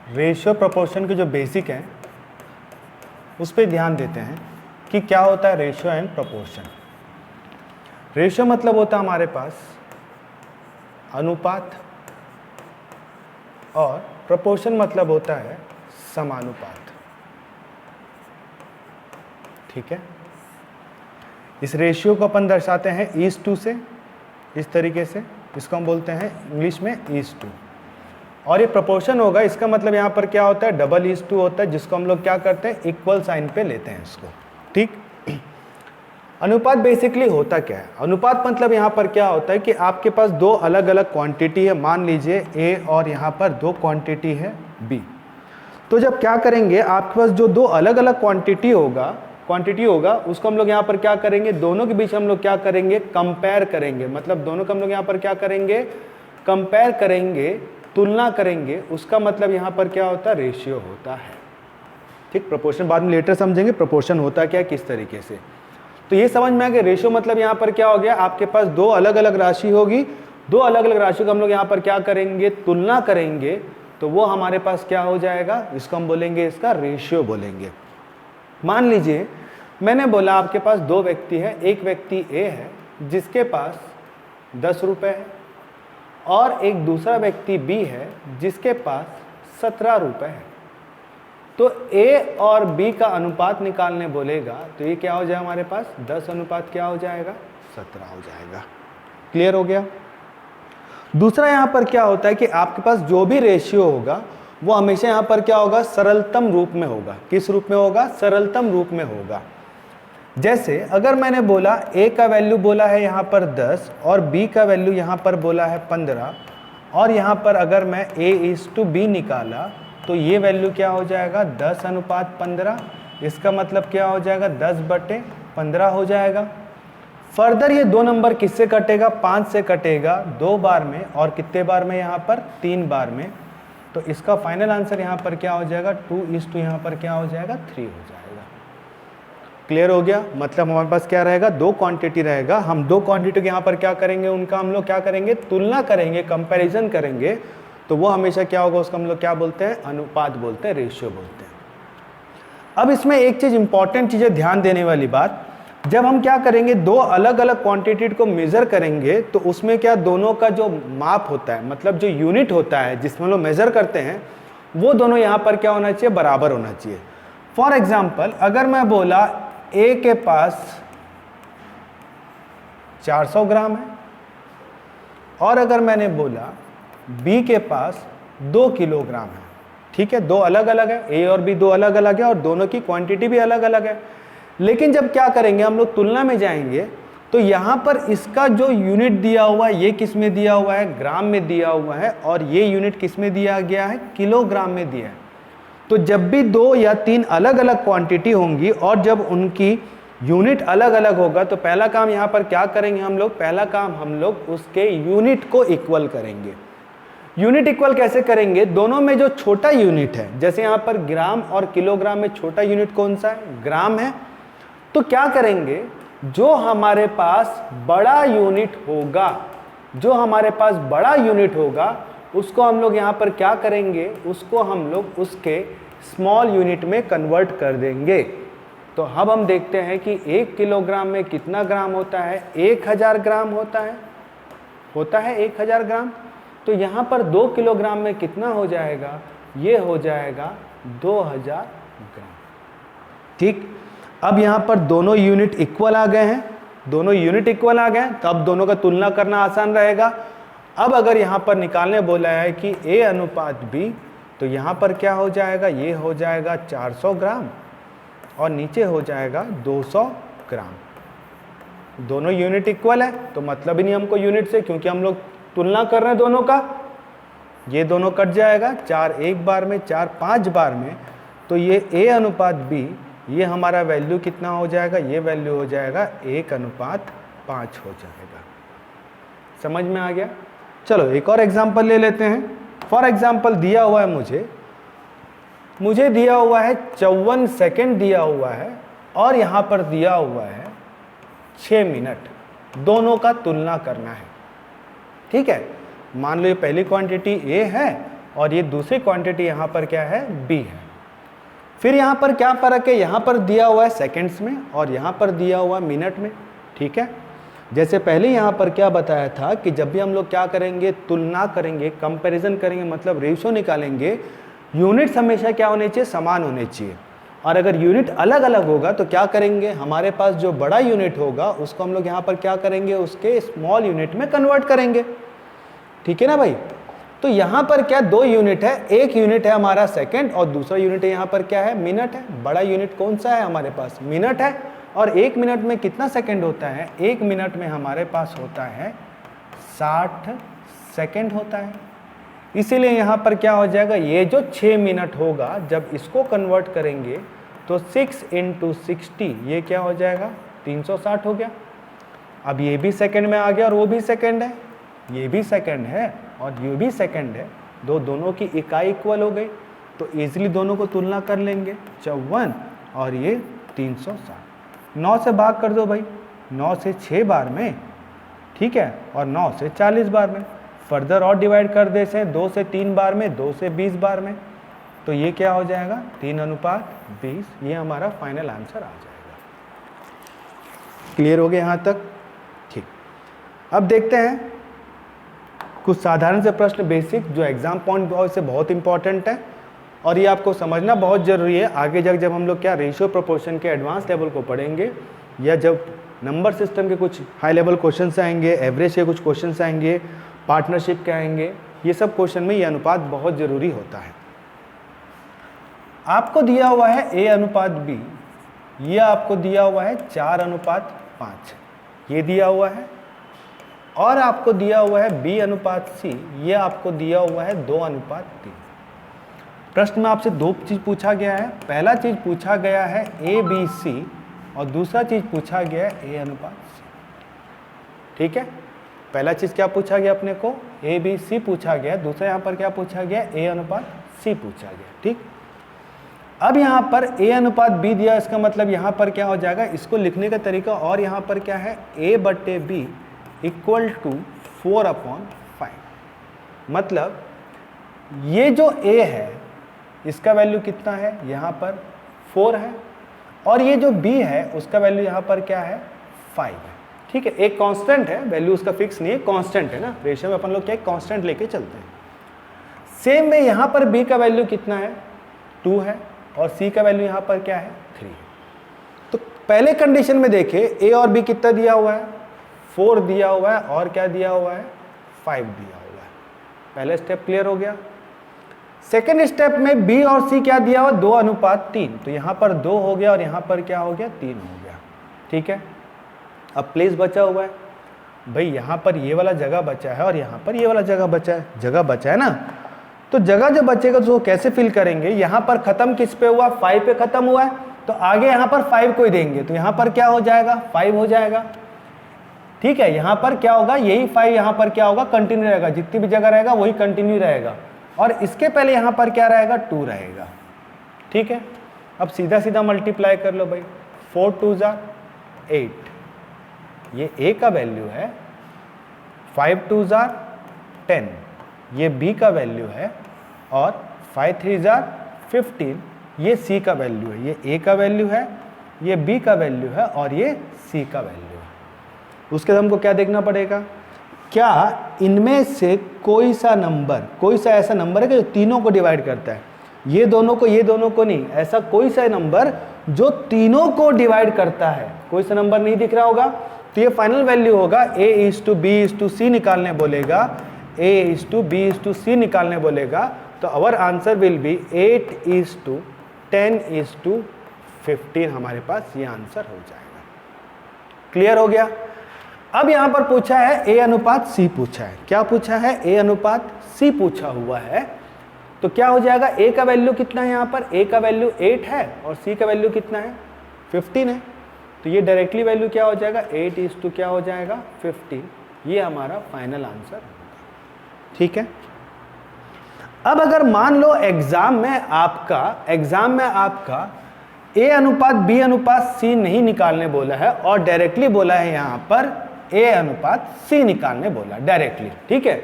Ratio proportion के जो basic हैं उस पर ध्यान देते हैं कि क्या होता है रेशियो एंड प्रोपोर्शन। रेशियो मतलब होता है हमारे पास अनुपात, और प्रोपोर्शन मतलब होता है समानुपात। ठीक है, इस रेशियो को अपन दर्शाते हैं ईज टू से, इस तरीके से, इसको हम बोलते हैं इंग्लिश में ईज टू। और ये प्रोपोर्शन होगा, इसका मतलब यहाँ पर क्या होता है डबल ईज टू होता है, जिसको हम लोग क्या करते हैं इक्वल साइन पे लेते हैं इसको। ठीक, अनुपात बेसिकली होता क्या है? अनुपात मतलब यहाँ पर क्या होता है कि आपके पास दो अलग अलग क्वांटिटी है, मान लीजिए ए और यहाँ पर दो क्वांटिटी है बी। तो जब क्या करेंगे, आपके पास जो दो अलग अलग क्वांटिटी होगा उसको हम लोग यहाँ पर क्या करेंगे, दोनों के बीच हम लोग क्या करेंगे, कंपेयर करेंगे। मतलब दोनों को हम लोग यहाँ पर क्या करेंगे, कंपेयर करेंगे, तुलना करेंगे। उसका मतलब यहाँ पर क्या होता है, रेशियो होता है। ठीक, प्रोपोर्शन बाद में लेटर समझेंगे प्रोपोर्शन होता क्या किस तरीके से। तो ये समझ में आ गया, रेशियो मतलब यहाँ पर क्या हो गया, आपके पास दो अलग अलग राशि होगी, दो अलग अलग राशि को हम लोग यहाँ पर क्या करेंगे, तुलना करेंगे, तो वो हमारे पास क्या हो जाएगा, इसको हम बोलेंगे, इसका रेशियो बोलेंगे। मान लीजिए मैंने बोला आपके पास दो व्यक्ति है, एक व्यक्ति ए है जिसके पास 10 रुपये है, और एक दूसरा व्यक्ति बी है जिसके पास 17 रुपये है। तो ए और बी का अनुपात निकालने बोलेगा तो ये क्या हो जाएगा हमारे पास, 10 अनुपात क्या हो जाएगा, 17 हो जाएगा। क्लियर हो गया। दूसरा यहाँ पर क्या होता है कि आपके पास जो भी रेशियो होगा वो हमेशा यहाँ पर क्या होगा, सरलतम रूप में होगा। किस रूप में होगा, सरलतम रूप में होगा। जैसे अगर मैंने बोला ए का वैल्यू बोला है यहाँ पर 10 और बी का वैल्यू यहाँ पर बोला है 15, और यहाँ पर अगर मैं A/B निकाला तो ये वैल्यू क्या हो जाएगा, 10 अनुपात 15। इसका मतलब क्या हो जाएगा, 10/15 हो जाएगा। फर्दर ये दो नंबर किससे कटेगा, 5 से कटेगा 2 बार में, और कितने बार में, यहाँ पर 3 बार में। तो इसका फाइनल आंसर यहाँ पर क्या हो जाएगा, 2:, यहाँ पर क्या हो जाएगा, 3 हो जाएगा। क्लियर हो गया। मतलब हमारे पास क्या रहेगा, दो क्वांटिटी रहेगा, हम दो क्वांटिटी के यहाँ पर क्या करेंगे, उनका हम लोग क्या करेंगे, तुलना करेंगे, कंपैरिजन करेंगे। तो वो हमेशा क्या होगा, उसका हम लोग क्या बोलते हैं, अनुपात बोलते हैं, रेशियो बोलते हैं। अब इसमें एक चीज़ इंपॉर्टेंट चीज़ है, ध्यान देने वाली बात, जब हम क्या करेंगे, दो अलग अलग क्वांटिटी को मेज़र करेंगे तो उसमें क्या, दोनों का जो माप होता है, मतलब जो यूनिट होता है जिसमें लोग मेज़र करते हैं, वो दोनों यहाँ पर क्या होना चाहिए, बराबर होना चाहिए। फॉर एग्जाम्पल अगर मैं बोला ए के पास 400 ग्राम है, और अगर मैंने बोला बी के पास 2 किलोग्राम है, ठीक है, दो अलग अलग है, ए और बी दो अलग अलग है, और दोनों की क्वांटिटी भी अलग अलग है। लेकिन जब क्या करेंगे, हम लोग तुलना में जाएंगे, तो यहाँ पर इसका जो यूनिट दिया हुआ है, ये किस में दिया हुआ है, ग्राम में दिया हुआ है, और ये यूनिट किस में दिया गया है, किलोग्राम में दिया है। तो जब भी 2 या 3 अलग अलग क्वांटिटी होंगी और जब उनकी यूनिट अलग अलग होगा, तो पहला काम यहाँ पर क्या करेंगे हम लोग, पहला काम हम लोग उसके यूनिट को इक्वल करेंगे। यूनिट इक्वल कैसे करेंगे, दोनों में जो छोटा यूनिट है, जैसे यहाँ पर ग्राम और किलोग्राम में छोटा यूनिट कौन सा है, ग्राम है। तो क्या करेंगे, जो हमारे पास बड़ा यूनिट होगा, जो हमारे पास बड़ा यूनिट होगा, उसको हम लोग यहाँ पर क्या करेंगे, उसको हम लोग उसके स्मॉल यूनिट में कन्वर्ट कर देंगे। तो अब हम देखते हैं कि 1 किलोग्राम में कितना ग्राम होता है, 1000 ग्राम होता है 1000 ग्राम। तो यहाँ पर 2 किलोग्राम में कितना हो जाएगा, ये हो जाएगा 2000 ग्राम। ठीक, अब यहाँ पर दोनों यूनिट इक्वल आ गए हैं, दोनों यूनिट इक्वल आ गए, तो अब दोनों का तुलना करना आसान रहेगा। अब अगर यहाँ पर निकालने बोला है कि A अनुपात B, तो यहाँ पर क्या हो जाएगा, ये हो जाएगा 400 ग्राम और नीचे हो जाएगा 200 ग्राम। दोनों यूनिट इक्वल है, तो मतलब ही नहीं हमको यूनिट से, क्योंकि हम लोग तुलना कर रहे हैं दोनों का। ये दोनों कट जाएगा, 4 एक बार में, 4 5 बार में। तो ये A अनुपात B, ये हमारा वैल्यू कितना हो जाएगा, ये वैल्यू हो जाएगा 1:5 हो जाएगा। समझ में आ गया। चलो एक और एग्जांपल ले लेते हैं। फॉर एग्जांपल दिया हुआ है मुझे दिया हुआ है 54 सेकेंड दिया हुआ है, और यहाँ पर दिया हुआ है 6 मिनट। दोनों का तुलना करना है, ठीक है। मान लो ये पहली क्वांटिटी ए है और ये दूसरी क्वांटिटी यहाँ पर क्या है, बी है। फिर यहाँ पर क्या फ़र्क है, यहाँ पर दिया हुआ है सेकंड्स में और यहाँ पर दिया हुआ मिनट में, ठीक है। जैसे पहले यहाँ पर क्या बताया था कि जब भी हम लोग क्या करेंगे, तुलना करेंगे, कंपैरिजन करेंगे, मतलब रेशियो निकालेंगे, यूनिट्स हमेशा क्या होने चाहिए, समान होने चाहिए। और अगर यूनिट अलग अलग होगा तो क्या करेंगे, हमारे पास जो बड़ा यूनिट होगा उसको हम लोग यहाँ पर क्या करेंगे, उसके स्मॉल यूनिट में कन्वर्ट करेंगे, ठीक है ना भाई। तो यहाँ पर क्या दो यूनिट है, एक यूनिट है हमारा सेकंड और दूसरा यूनिट है यहाँ पर क्या है, मिनट है। बड़ा यूनिट कौन सा है हमारे पास, मिनट है। और एक मिनट में कितना सेकंड होता है, एक मिनट में हमारे पास होता है 60 सेकंड होता है। इसीलिए यहाँ पर क्या हो जाएगा, ये जो 6 मिनट होगा जब इसको कन्वर्ट करेंगे तो 6 × 60 ये क्या हो जाएगा, 360 हो गया। अब ये भी सेकंड में आ गया और वो भी सेकंड है, ये भी सेकंड है और ये भी सेकंड है, दोनों की इकाई इक्वल हो गई। तो इजीली दोनों को तुलना कर लेंगे, 54 और ये 360। 9 से भाग कर दो भाई, 9 से 6 बार में, ठीक है, और 9 से 40 बार में। फर्दर और डिवाइड कर दे से 2 से 3 बार में, 2 से 20 बार में, तो ये क्या हो जाएगा, 3:20। ये हमारा फाइनल आंसर आ जाएगा। क्लियर हो गया यहाँ तक, ठीक। अब देखते हैं कुछ साधारण से प्रश्न, बेसिक, जो एग्जाम पॉइंट से बहुत इंपॉर्टेंट है और ये आपको समझना बहुत ज़रूरी है। आगे जाकर जब हम लोग क्या रेशियो प्रोपोर्शन के एडवांस लेवल को पढ़ेंगे या जब नंबर सिस्टम के कुछ हाई लेवल क्वेश्चंस आएंगे, एवरेज के कुछ क्वेश्चंस आएंगे, पार्टनरशिप के आएंगे, ये सब क्वेश्चन में ये अनुपात बहुत ज़रूरी होता है। आपको दिया हुआ है A/B, ये आपको दिया हुआ है 4:5, ये दिया हुआ है, और आपको दिया हुआ है B/C, ये आपको दिया हुआ है 2:3। प्रश्न में आपसे दो चीज़ पूछा गया है। पहला चीज़ पूछा गया है ABC और दूसरा चीज़ पूछा गया है A/C, ठीक है। पहला चीज़ क्या पूछा गया अपने को, ABC पूछा गया, दूसरा यहाँ पर क्या पूछा गया, A/C पूछा गया, ठीक। अब यहाँ पर A/B दिया, इसका मतलब यहाँ पर क्या हो जाएगा, इसको लिखने का तरीका और यहाँ पर क्या है, A/B = 4/5। मतलब ये जो A है इसका वैल्यू कितना है, यहाँ पर 4 है, और ये जो B है उसका वैल्यू यहाँ पर क्या है, 5 है, ठीक है। एक कांस्टेंट है, वैल्यू उसका फिक्स नहीं है, कांस्टेंट है ना, रेशियो में अपन लोग क्या कांस्टेंट लेके चलते हैं। सेम वे यहाँ पर B का वैल्यू कितना है, 2 है, और C का वैल्यू यहाँ पर क्या है, 3 है। तो पहले कंडीशन में देखें A और B कितना दिया हुआ है, 4 दिया हुआ है, और क्या दिया हुआ है, 5 दिया हुआ है। पहला स्टेप क्लियर हो गया। सेकेंड स्टेप में B और C क्या दिया हुआ, 2:3, तो यहाँ पर 2 हो गया और यहाँ पर क्या हो गया, 3 हो गया, ठीक है। अब प्लेस बचा हुआ है भाई, यहाँ पर ये वाला जगह बचा है और यहाँ पर ये वाला जगह बचा है, जगह बचा है ना। तो जगह जो बचेगा तो कैसे फिल करेंगे, यहाँ पर खत्म किस पे हुआ, 5 पे खत्म हुआ है, तो आगे यहाँ पर 5 को ही देंगे, तो यहाँ पर क्या हो जाएगा, 5 हो जाएगा, ठीक है। यहाँ पर क्या होगा, यही 5 यहाँ पर क्या होगा, कंटिन्यू रहेगा, जितनी भी जगह रहेगा वही कंटिन्यू रहेगा, और इसके पहले यहाँ पर क्या रहेगा, 2 रहेगा, ठीक है। अब सीधा सीधा मल्टीप्लाई कर लो भाई, 4 2 8, ये A का वैल्यू है, 5 2 10, ये B का वैल्यू है, और 5 3 15, ये C का वैल्यू है, ये A का वैल्यू है, ये B का वैल्यू है, और ये C का वैल्यू है। उसके बाद हमको क्या देखना पड़ेगा, क्या इनमें से कोई सा नंबर, कोई सा ऐसा नंबर है कि जो तीनों को डिवाइड करता है, ये दोनों को नहीं, ऐसा कोई सा नंबर जो तीनों को डिवाइड करता है, कोई सा नंबर नहीं दिख रहा होगा, तो ये फाइनल वैल्यू होगा। A/B/C निकालने बोलेगा, A/B/C निकालने बोलेगा, तो आवर आंसर विल बी 8:10:15, हमारे पास ये आंसर हो जाएगा। क्लियर हो गया। अब यहां पर पूछा है A/C पूछा है, क्या पूछा है, A/C पूछा हुआ है, तो क्या हो जाएगा, A का वैल्यू कितना है, यहाँ पर A का वैल्यू 8 है और C का वैल्यू कितना है, 15 है, तो ये डायरेक्टली वैल्यू क्या हो जाएगा, 8 क्या हो जाएगा, 15, ये हमारा फाइनल आंसर होगा, ठीक है। अब अगर मान लो एग्जाम में आपका A/B/C नहीं निकालने बोला है और डायरेक्टली बोला है यहाँ पर A/C निकालने बोला डायरेक्टली, ठीक है,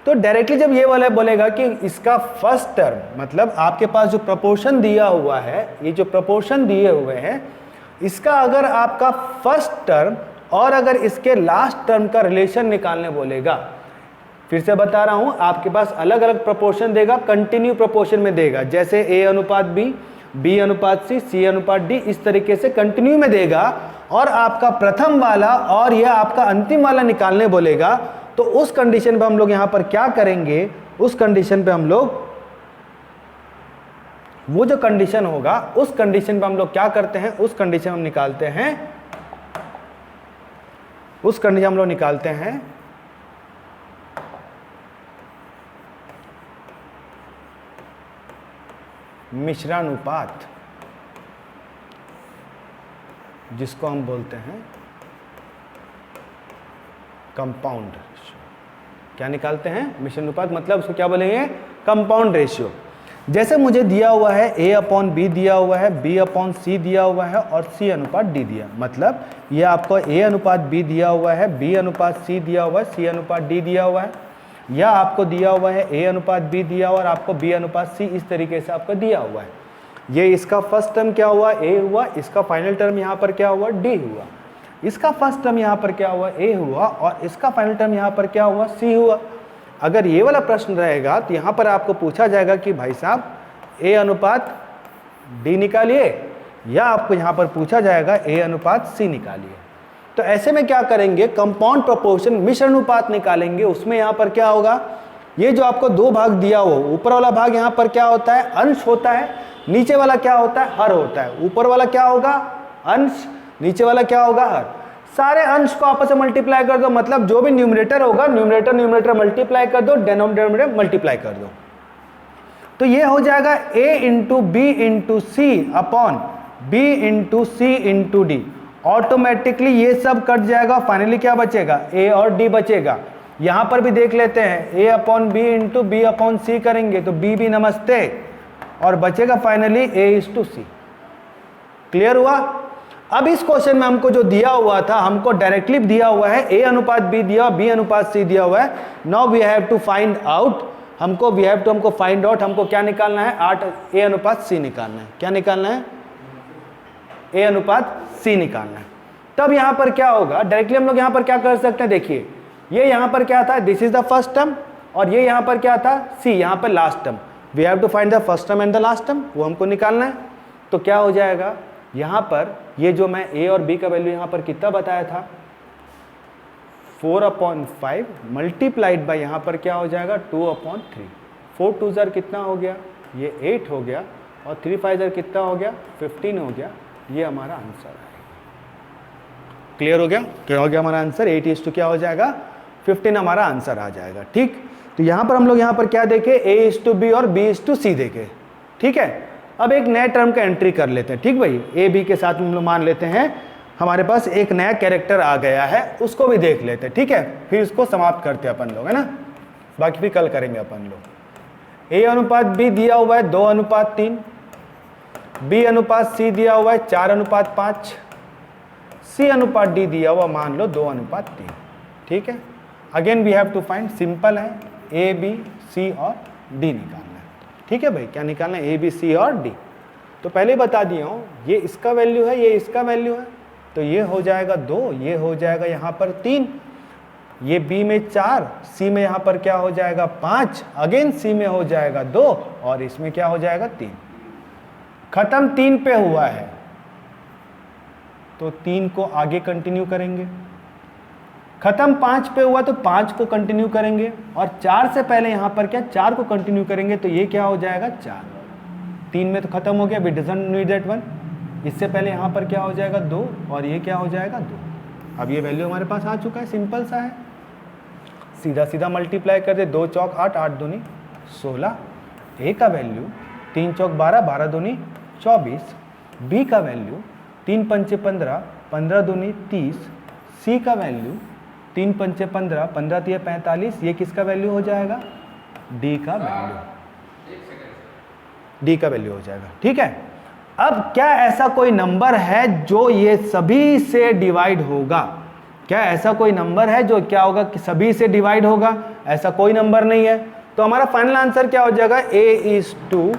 तो डायरेक्टली जब ये वाला बोलेगा कि इसका फर्स्ट टर्म, मतलब आपके पास जो प्रपोर्शन दिया हुआ है, ये जो प्रपोर्शन दिए हुए हैं, इसका अगर आपका फर्स्ट टर्म और अगर इसके लास्ट टर्म का रिलेशन निकालने बोलेगा, फिर से बता रहा हूं, आपके पास अलग अलग प्रपोर्शन देगा, कंटिन्यू प्रपोर्शन में देगा, जैसे A अनुपात B, B अनुपात C अनुपात D, इस तरीके से कंटिन्यू में देगा। और आपका प्रथम वाला और यह आपका अंतिम वाला निकालने बोलेगा, तो उस कंडीशन पे हम लोग यहां पर क्या करेंगे, उस कंडीशन पे हम लोग, वो जो कंडीशन होगा उस कंडीशन पे हम लोग क्या करते हैं, उस कंडीशन हम निकालते हैं, उस कंडीशन हम लोग निकालते हैं मिश्रानुपात, जिसको हम बोलते हैं कंपाउंड रेशियो। क्या निकालते हैं, मिश्रानुपात, मतलब उसको क्या बोलेंगे, कंपाउंड रेशियो। जैसे मुझे दिया हुआ है A/B दिया हुआ है, B/C दिया हुआ है और C अनुपात D दिया, मतलब ये आपको A अनुपात B दिया हुआ है, B अनुपात C दिया हुआ है, C अनुपात D दिया हुआ है, या आपको दिया हुआ है A अनुपात B दिया हुआ और आपको B अनुपात C, इस तरीके से आपको दिया हुआ है। ये इसका फर्स्ट टर्म क्या हुआ, A हुआ, इसका फाइनल टर्म यहाँ पर क्या हुआ, D हुआ, इसका फर्स्ट टर्म यहाँ पर क्या हुआ, A हुआ, और इसका फाइनल टर्म यहाँ पर क्या हुआ, C हुआ। अगर ये वाला प्रश्न रहेगा तो यहाँ पर आपको पूछा जाएगा कि भाई साहब A अनुपात D निकालिए, या आपको यहाँ पर पूछा जाएगा A अनुपात C निकालिए। तो ऐसे में क्या करेंगे, कंपाउंड प्रोपोर्शन मिश्रानुपात निकालेंगे। उसमें यहाँ पर क्या होगा, ये जो आपको दो भाग दिया हो, ऊपर वाला भाग यहाँ पर क्या होता है, अंश होता है, नीचे वाला क्या होता है, हर होता है। ऊपर वाला क्या होगा, अंश, नीचे वाला क्या होगा, हर। सारे अंश को आपस में मल्टीप्लाई कर दो, मतलब जो भी न्यूमरेटर होगा, न्यूमरेटर मल्टीप्लाई कर दो, डिनोमिनेटर मल्टीप्लाई कर दो, तो ये हो जाएगा A into B into C upon B into C into D। Automatically ये सब कट जाएगा, फाइनली क्या बचेगा, A और D बचेगा। यहां पर भी देख लेते हैं, A upon B into B upon C करेंगे तो B भी नमस्ते, और बचेगा finally A is to C। Clear हुआ। अब इस क्वेश्चन में हमको जो दिया हुआ था, हमको डायरेक्टली दिया हुआ है A अनुपात B दिया, B अनुपात C दिया हुआ है। Now we have to find out, हमको फाइंड आउट, हमको क्या निकालना है, 8 A अनुपात C निकालना है। क्या निकालना है, A अनुपात C निकालना है। तब यहां पर क्या होगा, डायरेक्टली हम लोग यहां पर क्या कर सकते हैं, देखिए ये यहां पर क्या था, this is the first term, और ये यहां पर क्या था, C, यहां पर last term. We have to find the first term and the last term, वो हमको निकालना है। तो क्या हो जाएगा, यहां पर ये जो मैं A और B का वैल्यू यहां पर कितना बताया था, 4/5 मल्टीप्लाइड बाय यहां पर क्या हो जाएगा, 2/3। 4 2 जार कितना हो गया, ये 8 हो गया, और 3 5 जार कितना हो गया, 15 हो गया। ये हमारा आंसर है। क्लियर हो गया, क्या हो गया हमारा आंसर, 8 इज टू क्या हो जाएगा, 15 हमारा आंसर आ जाएगा। ठीक, तो यहां पर हम लोग यहां पर क्या देखे, A इज टू B और B इज टू C देखे। ठीक है, अब एक नए टर्म का एंट्री कर लेते हैं। ठीक भाई, A B के साथ हम लोग मान लेते हैं हमारे पास एक नया कैरेक्टर आ गया है, उसको भी देख लेते हैं। ठीक है, फिर इसको समाप्त करते हैं अपन लोग, है ना, बाकी भी कल करेंगे अपन लोग। A अनुपात B दिया हुआ है 2/3, B अनुपात C दिया हुआ है 4/5, C अनुपात D दिया हुआ मान लो 2/3। ठीक है, again we have to find, simple है, A B C और D निकालना है। ठीक है भाई, क्या निकालना है, A B C और D। तो पहले बता दिया हूँ, ये इसका वैल्यू है, ये इसका वैल्यू है, तो ये हो जाएगा 2, ये हो जाएगा यहाँ पर 3, ये B में 4, C में यहाँ पर क्या हो जाएगा 5, अगेन C में हो जाएगा 2, और इसमें क्या हो जाएगा 3। खत्म 3 पे हुआ है, तो 3 को आगे कंटिन्यू करेंगे। खत्म 5 पे हुआ तो 5 को कंटिन्यू करेंगे, और 4 से पहले यहां पर क्या, 4 को कंटिन्यू करेंगे, तो ये क्या हो जाएगा 4। 3 में तो खत्म हो गया, we doesn't need that one. इससे पहले यहां पर क्या हो जाएगा 2, और ये क्या हो जाएगा 2। अब ये वैल्यू हमारे पास आ चुका है, सिंपल सा है, सीधा सीधा मल्टीप्लाई कर दे, 2 चौक 8, 8 दूनी 16, A का वैल्यू 3 चौक 12, 12 दूनी 24, B का वैल्यू 3 पंचे 15, 15 दूनी 30, C का वैल्यू 3 पंचे 15, 15 तिया 45, ये किसका वैल्यू हो जाएगा, D का वैल्यू, D का वैल्यू हो जाएगा। ठीक है, अब क्या ऐसा कोई नंबर है जो ये सभी से डिवाइड होगा, क्या ऐसा कोई नंबर है जो क्या होगा कि सभी से डिवाइड होगा, ऐसा कोई नंबर नहीं है। तो हमारा फाइनल आंसर क्या हो जाएगा, A:2,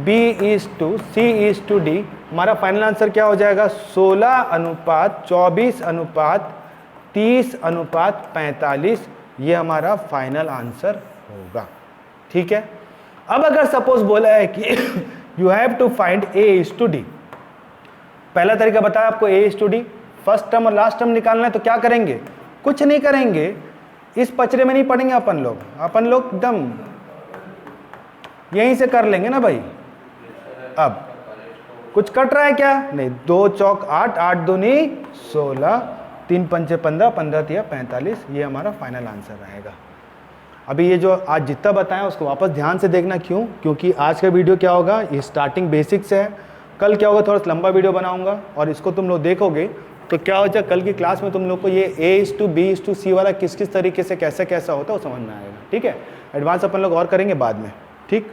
B:2, C:2D। हमारा फाइनल आंसर क्या हो जाएगा, 16:24:30:45। ये हमारा फाइनल आंसर होगा। ठीक है। अब अगर सपोज बोला है कि you have to find A:D, पहला तरीका बताया आपको A:D, फर्स्ट टर्म और लास्ट टर्म निकालना है, तो क्या करेंगे, कुछ नहीं करेंगे, इस पचरे में नहीं पढ़ेंगे अपन लोग एकदम यहीं से कर लेंगे ना भाई। अब कुछ कट रहा है क्या, नहीं, 2 चौक 8, 8 दूनी 16, 3 पंचे 15, 15 तिया 45। ये हमारा फाइनल आंसर रहेगा। अभी ये जो आज जितना बताया उसको वापस ध्यान से देखना, क्यों, क्योंकि आज का वीडियो क्या होगा, ये स्टार्टिंग बेसिक से है। कल क्या होगा, थोड़ा सा लंबा वीडियो बनाऊंगा और इसको तुम लोग देखोगे तो क्या हो जाए, कल की क्लास में तुम लोग को ये A:B:C वाला किस किस तरीके से कैसा कैसा होता है वो समझ में आएगा। ठीक है। एडवांस अपन लोग और करेंगे बाद में। ठीक।